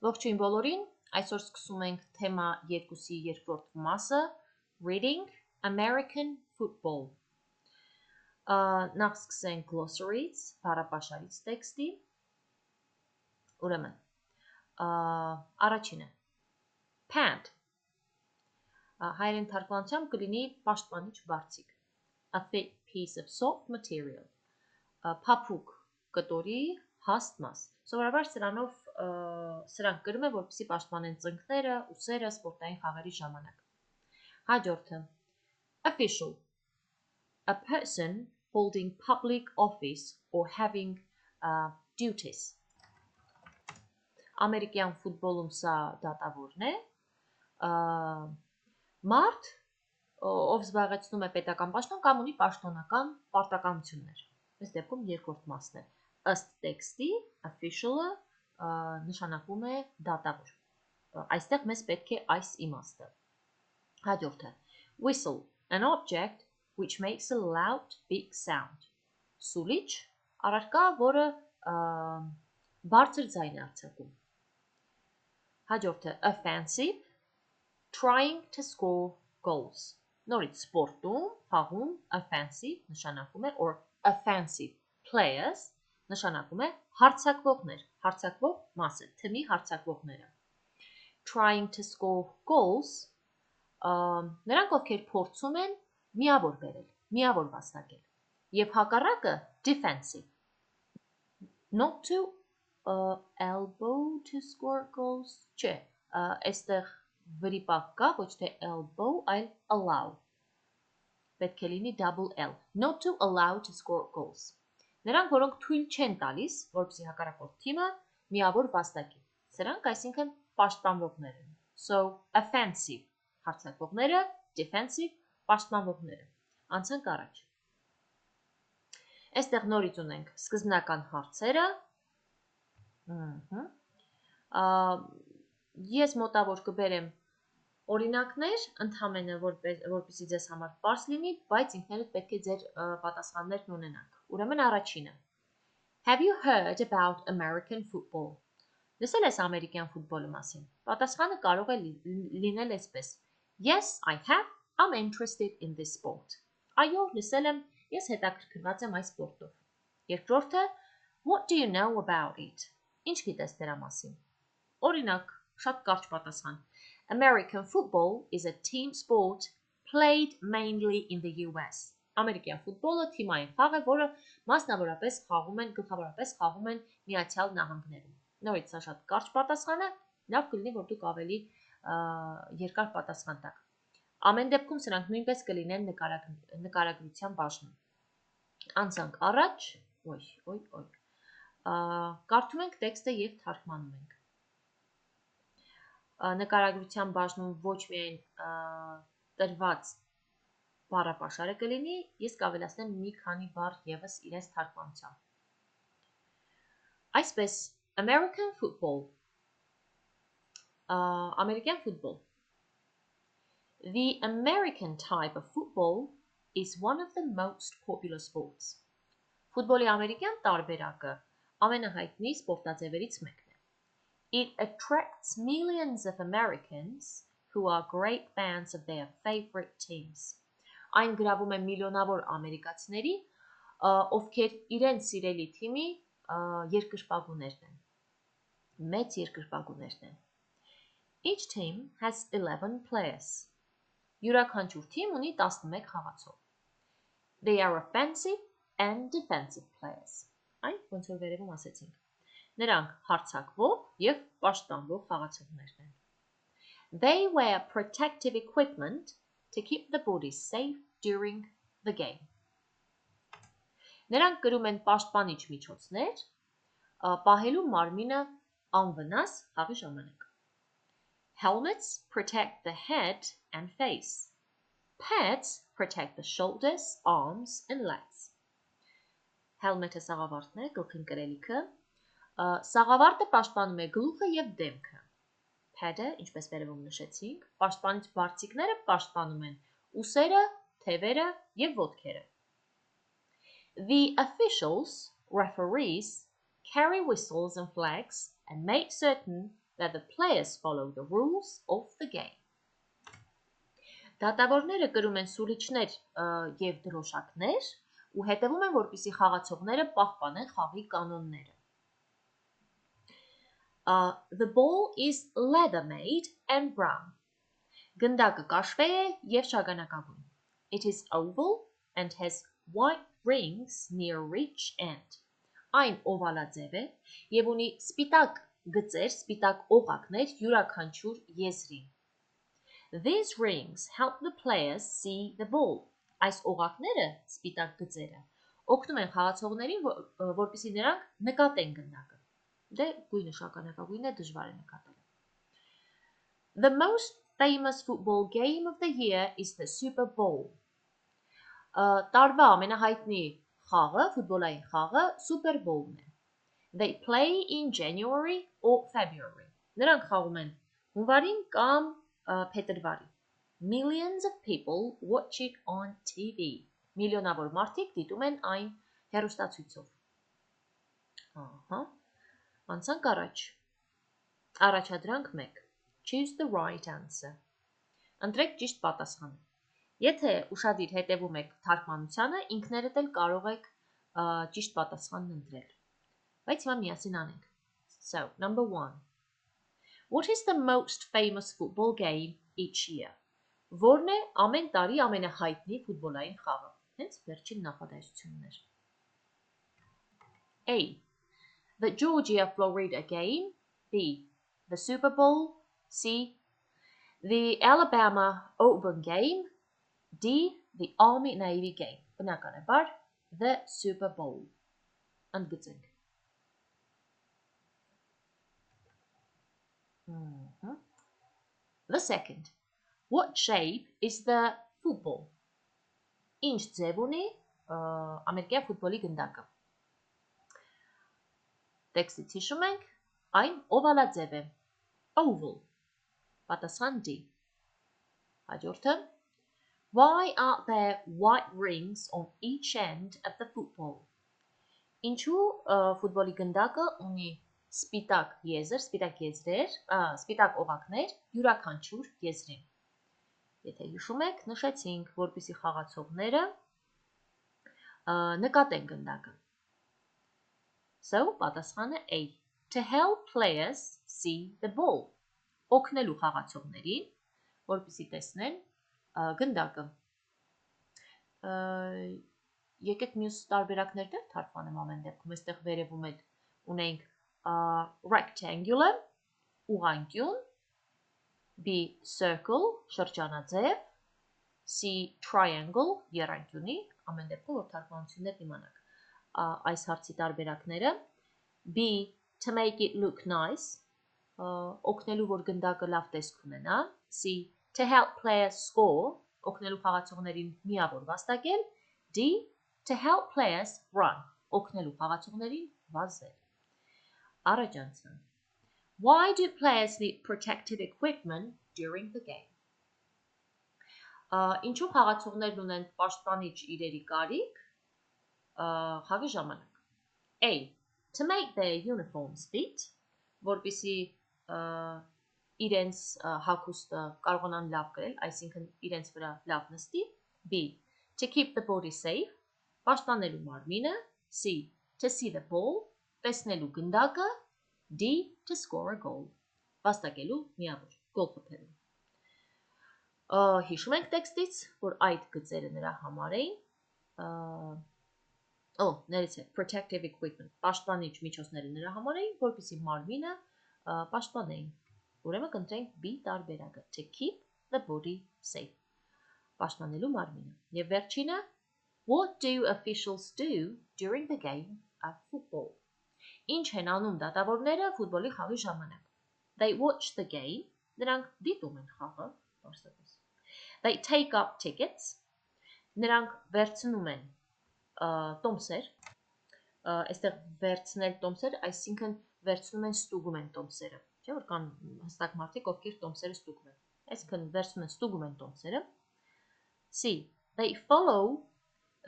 Ողջույն բոլորին, այսօր սկսում ենք թեմա 2-ի երկրորդ մասը, Reading American Football։ Նախ սկսենք glossary-ից, բառապաշարից տեքստի։ Ուրեմն, առաջինը, pad, հայերեն թարգմանությամբ կլինի պաշտպանիչ բարձիկ, a thick piece of soft material, փափուկ կտորի հաստ մաս, սովորաբար սրանք կրում է, որպեսզի պաշտպանեն ծնկները, ուսերը սպորտային խաղերի ժամանակ։ Հաջորդը, official, a person holding public office or having duties, ամերիկյան ֆուտբոլում սա դատավորն է, մարդ, ով զբաղեցնում է պետական պաշտոն կամ ունի պաշտոնական պարտականություններ, այս դեպքում երկրորդ մասն է, ըստ տեքստի, official-ը նշանակում է դատավոր, այստեղ մեզ պետք է այս իմաստը, հաջորդը, whistle, an object which makes a loud big sound, սուլիչ, առարկա, որը բարձր ձայն է արձակում, հաջորդը, offensive, trying to score goals, նորից սպորտում, խաղում, offensive նշանակում է, or offensive players նշանակում է հարձակվողներ, հարձակվող մասը, թիմի հարձակվողները, trying to score goals, նրանք ովքեր փորձում են միավոր բերել, միավոր վաստակել, և հակառակը defensive, not to elbow to score goals, չէ, այստեղ վրիպակ կա, ոչ թե elbow, այլ allow, պետք է լինի double L, not to allow to score goals, նրանք, որոնք թույլ չեն տալիս, որպեսզի հակառակորդ թիմը միավոր վաստակի, սրանք այսինքն պաշտպանվողներ են, so offensive հարձակվողները, defensive պաշտպանվողները, անցանք առաջ, այստեղ նորից ունենք սկզբնական հարցերը, ես մոտավոր կբերեմ օրինակներ, ընդհանրապես որպեսզի ձեզ համար պարզ լինի, բայց ինքներդ պետք է ձեր պատասխաններն ունենաք, ուրեմն առաջինը, have you heard about American football, լսել ես ամերիկյան ֆուտբոլի մասին, պատասխանը կարող է լինել այսպես, yes, I have, I'm interested in this sport, այո, լսել եմ, ես հետաքրքրված եմ այս սպորտով, երկրորդը, what do you know about it, ինչ գիտես դրա մասին, օրինակ, շատ կարճ պատասխան, American football is a team sport played mainly in the US, ամերիկյան ֆուտբոլը թիմային խաղ է, որը մասնավորապես խաղում են Միացյալ Նահանգներում, նորից սա շատ կարճ պատասխան է, լավ կլինի, որ դուք ավելի երկար պատասխան տաք, ամեն դեպքում սրանք նույնպես կլինեն նկարագրության բաժնում, անցանք առաջ, կարդում ենք տեքստը և թարգմանում ենք, նկարագրության բաժնում ոչ միայն տրված բառապաշարը կլինի, ես կավելացնեմ մի քանի բառ ևս իրենց թարգմանությամբ, այսպես, American football, ամերիկյան ֆուտբոլ, the American type of football is one of the most popular sports, ֆուտբոլի ամերիկյան տարբերակը ամենահայտնի սպորտաձևերից մեկն է, it attracts millions of Americans who are great fans of their favorite teams, այն գրավում է միլիոնավոր ամերիկացիների, ովքեր իրենց սիրելի թիմի երկրպագուներն են, մեծ երկրպագուներն են, each team has 11 players, յուրաքանչյուր թիմ ունի 11 խաղացող, they are offensive and defensive players, այն ոնց որ վերևում ասեցինք, նրանք հարձակվող և պաշտպանվող խաղացողներն են, they wear protective equipment to keep the body safe during the game, նրանք կրում են պաշտպանիչ միջոցներ, պահելու մարմինը անվնաս խաղի ժամանակ, helmets protect the head and face, pads protect the shoulders, arms and legs, helmet-ը սաղավարտն է, գլխին կրելիքը, սաղավարտը պաշտպանում է գլուխը և դեմքը, pad-ը, ինչպես վերևում նշեցինք, պաշտպանիչ բարձիկները պաշտպանում են ուսերը, թևերը և ոտքերը, the officials, referees, carry whistles and flags and make certain that the players follow the rules of the game. Դատավորները կրում են սուլիչներ եւ դրոշակներ ու հետևում են, որպեսզի խաղացողները պահպանեն խաղի կանոնները. The ball is leather made and brown. Գնդակը կաշվե է եւ շագանակագույն. It is oval and has white rings near each end. Այն օվալաձև է եւ ունի սպիտակ գծեր, սպիտակ օղակներ յուրաքանչյուր եզրին. These rings help the players see the ball. Այս օղակները, սպիտակ գծերը, օգնում են խաղացողներին, որպեսզի նրանք նկատեն գնդակը. Դե գույնը շագանակագույն է, դժվար է նկատելը. The most famous football game of the year is the Super Bowl. Տարվա ամենահայտնի խաղը, ֆուտբոլային խաղը Super Bowl-ն է. They play in January or February. Նրանք խաղում են հունվարին կամ փետրվարի. Millions of people watch it on TV. Միլիոնավոր մարդիկ դիտում են այն հեռուստացույցով. Ահա. Անցանք առաջ. Առաջադրանք 1. Choose the right answer. Ընտրեք ճիշտ պատասխանը. Եթե ուշադիր հետևում եք թարգմանությանը, ինքներդ էլ կարող եք ճիշտ պատասխանն ընտրել. Բայց հիմա միասին անենք. So, number 1. What is the most famous football game each year? Որն է ամեն տարի ամենահայտնի ֆուտբոլային խաղը? Հենց վերջին նախադասություններ. A. The Georgia-Florida game. B. The Super Bowl. C. The Alabama-Auburn game. D. The Army-Navy game. Բնականաբար, The Super Bowl. Ընդգծենք. The second. What shape is the football? Ինչ ձև ունի ամերիկյան ֆուտբոլի գնդակը? Տեքստից հիշում ենք, այն օվալաձև է. Oval. Պատասխան D. Հաջորդը. Why are there white rings on each end of the football? Ինչու ֆուտբոլի գնդակը ունի սպիտակ եզր, սպիտակ եզրեր, սպիտակ օղակներ յուրաքանչյուր եզրին. Եթե հիշում եք, նշեցինք, որպեսզի խաղացողները նկատեն գնդակը. So, պատասխանը A. To help players see the ball. Օգնելու խաղացողներին, որպեսզի տեսնեն գնդակը. Եկեք մյուս տարբերակներն էլ թարգմանեմ ամեն դեպքում. Այստեղ վերևում էլ ունենք rectangular, ուղղանկյուն, B. Circle, շրջանաձև, C. Triangle, եռանկյունի, ամեն դեպքում որ թարգմանություններն իմանաք. Այս հարցի տարբերակները. B. To make it look nice, օգնելու որ գնդակը լավ տեսք ունենա. C. To help players score, օգնելու խաղացողներին միավոր վաստակել. D. To help players run, օգնելու խաղացողներին վազել. Առաջ անցանք. Why do players need protective equipment during the game? Ինչու խաղացողներն ունեն պաշտպանիչ իրերի կարիք խաղի ժամանակ? A. To make their uniforms fit, որպեսզի իրենց հագուստը կարողանան լավ կրել, այսինքն իրենց վրա լավ նստի. B. To keep the body safe, պաշտպանելու մարմինը. C. To see the ball, տեսնելու գնդակը. D. To score a goal, վաստակելու միավոր, գոլ խփելու. Հիշում ենք տեքստից, որ այդ գծերը նրա համար էին ներեցեք, protective equipment, պաշտպանիչ միջոցները նրա համար էին, որպեսզի մարմինը պաշտպանեին. Ուրեմն կընտրենք B տարբերակը. To keep the body safe, պաշտպանելու մարմինը. Եվ վերջինը. What do officials do during the game of football? Ինչ են անում դատավորները ֆուտբոլի խաղի ժամանակ? They watch the game, նրանք դիտում են խաղը, բարձրապես. They take up tickets, նրանք վերցնում են տոմսեր, այստեղ վերցնել տոմսեր, այսինքն վերցնում են, ստուգում են տոմսերը, չէ՞ որ կան հստակ մարդիկ, ովքեր տոմսերը ստուգում են, այսինքն վերցնում են, ստուգում են տոմսերը. C. They follow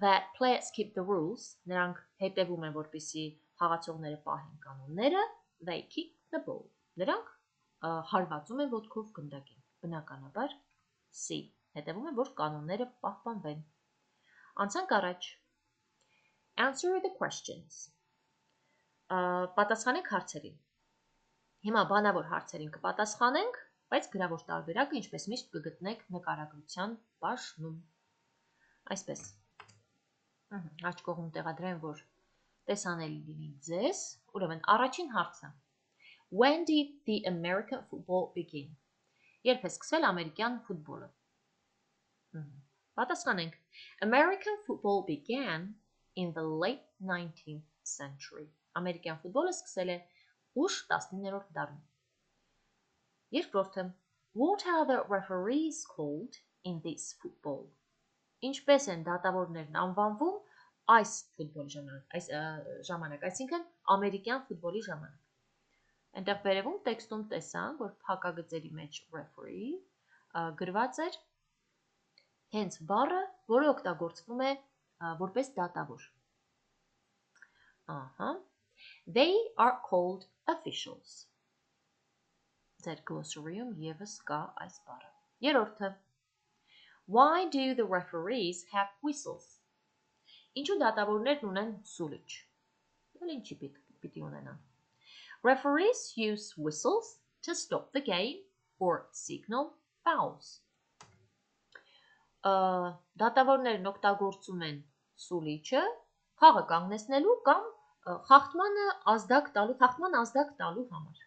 that players keep the rules, նրանք հետևում են, որպեսզի խաղացողները պահեն կանոնները. They kick the ball, նրանք հարվածում են ոտքով գնդակին։ Բնականաբար C, հետևում է, որ կանոնները պահպանվեն։ Անցանք առաջ։ Answer the questions. Պատասխանենք հարցերին։ Հիմա բանավոր հարցերին կպատասխանենք, բայց գրավոր տարբերակը ինչպես միշտ կգտնեք նկարագրության բաժնում։ Այսպես։ Աջ կողմում տեղադրեմ, որ տեսանելի լինի ձեզ, ուրեմն առաջին հարցը։ When did the American football begin? Երբ է սկսվել ամերիկյան ֆուտբոլը։ Պատասխանենք։ American football began in the late 19th century. Ամերիկյան ֆուտբոլը սկսել է ուշ 19-րդ դարում։ Երկրորդը, what are the referees called in this football? Ինչպես են դատավորներն անվանվում այս ֆուտբոլի ժամանակ, այսինքն ամերիկյան ֆուտբոլի ժամանակ։ Այնտեղ վերևում տեքստում տեսանք, որ փակագծերի մեջ referee գրված էր հենց բառը, որը օգտագործվում է որպես դատավոր։ They are called officials. Ձեր glossary-ում ևս կա այս բառը։ Երրորդը. Why do the referees have whistles? Ինչու դատավորներն ունեն սուլիչ։ Էլ ինչի պիտի ունենան։ Referees use whistles to stop the game or signal fouls. Դատավորներն օգտագործում են սուլիչը խաղը կանգնեցնելու կամ խախտման ազդակ տալու համար։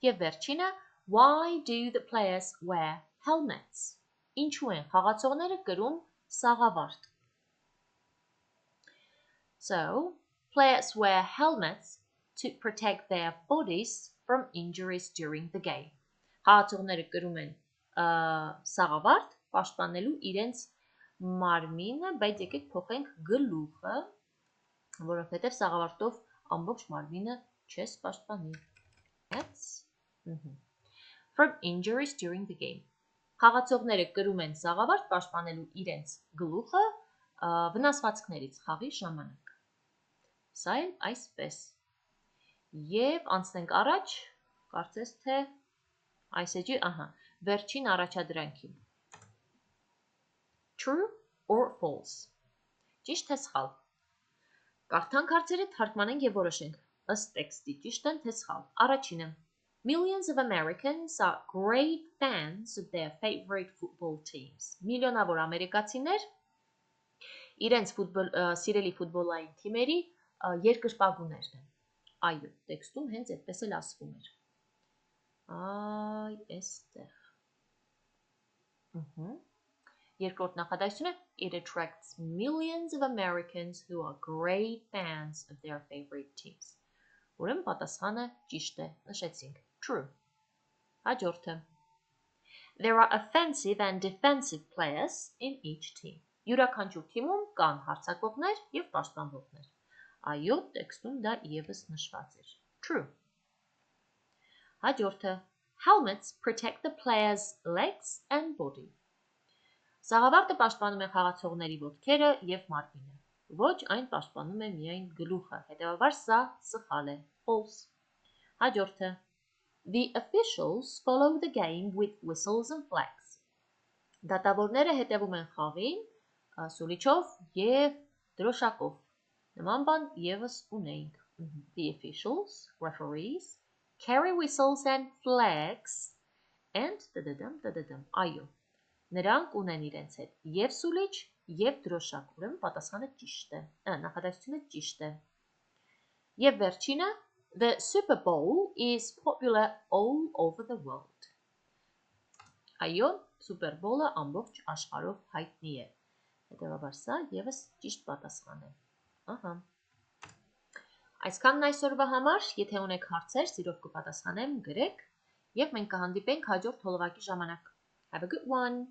Եվ վերջինը, why do the players wear helmets? Ինչու են խաղացողները կրում սաղավարտ։ So, players wear helmets to protect their bodies from injuries during the game. Խաղացողները կրում են սաղավարտ, պաշտպանելու իրենց մարմինը, բայց եկեք փոխենք գլուխը, որովհետև սաղավարտով ամբողջ մարմինը չես պաշտպանի։ From injuries during the game. Խաղացողները կրում են սաղավարտ պաշտպանելու իրենց գլուխը վնասվածքներից խաղի ժամանակ։ Սա էլ այսպես։ Եվ անցնենք առաջ, կարծես թե այս էջի, վերջին առաջադրանքի։ True or false. Ճիշտ թե սխալ։ Կարդանք հարցերը, թարգմանենք և որոշենք ըստ տեքստի ճիշտ են թե սխալ։ Առաջինը. Millions of Americans are great fans of their favorite football teams. Միլիոնավոր ամերիկացիներ իրենց սիրելի ֆուտբոլային թիմերի երկրպագուներն են։ Այո, տեքստում հենց այդպես էլ ասվում էր։ Այստեղ։ Երկրորդ նախադասությունը It attracts millions of Americans who are great fans of their favorite teams. Ուրեմն պատասխանը ճիշտ է, նշեցինք. True. Հաջորդը. There are offensive and defensive players in each team. Յուրաքանչյուր թիմում կան հարձակվողներ և պաշտպանվողներ։ Այո, տեքստում դա ևս նշված էր։ True. Հաջորդը. Helmets protect the players' legs and body. Սաղավարտը պաշտպանում է խաղացողների ոտքերը և մարմինը։ Ոչ, այն պաշտպանում է միայն գլուխը, հետևաբար սա սխալ է, false։ Հաջորդը. The officials follow the game with whistles and flags. Դատավորները հետևում են խաղին սուլիչով և դրոշակով։ Նման բան ևս ունեինք։ The officials, referees, carry whistles and flags and այո։ Նրանք ունեն իրենց հետ և սուլիչ, և դրոշակ, ուրեմն պատասխանը ճիշտ է, նախադասությունը ճիշտ է։ Եվ վերջինը, The Super Bowl is popular all over the world. Այո, Super Bowl-ը ամբողջ աշխարհով հայտնի է։ Հետևաբար սա ևս ճիշտ պատասխան է։ Այսքանն այսօրվա համար, եթե ունեք հարցեր, սիրով կպատասխանեմ, գրեք, և մենք կհանդիպենք հաջորդ հոլովակի ժամանակ։ Have a good one!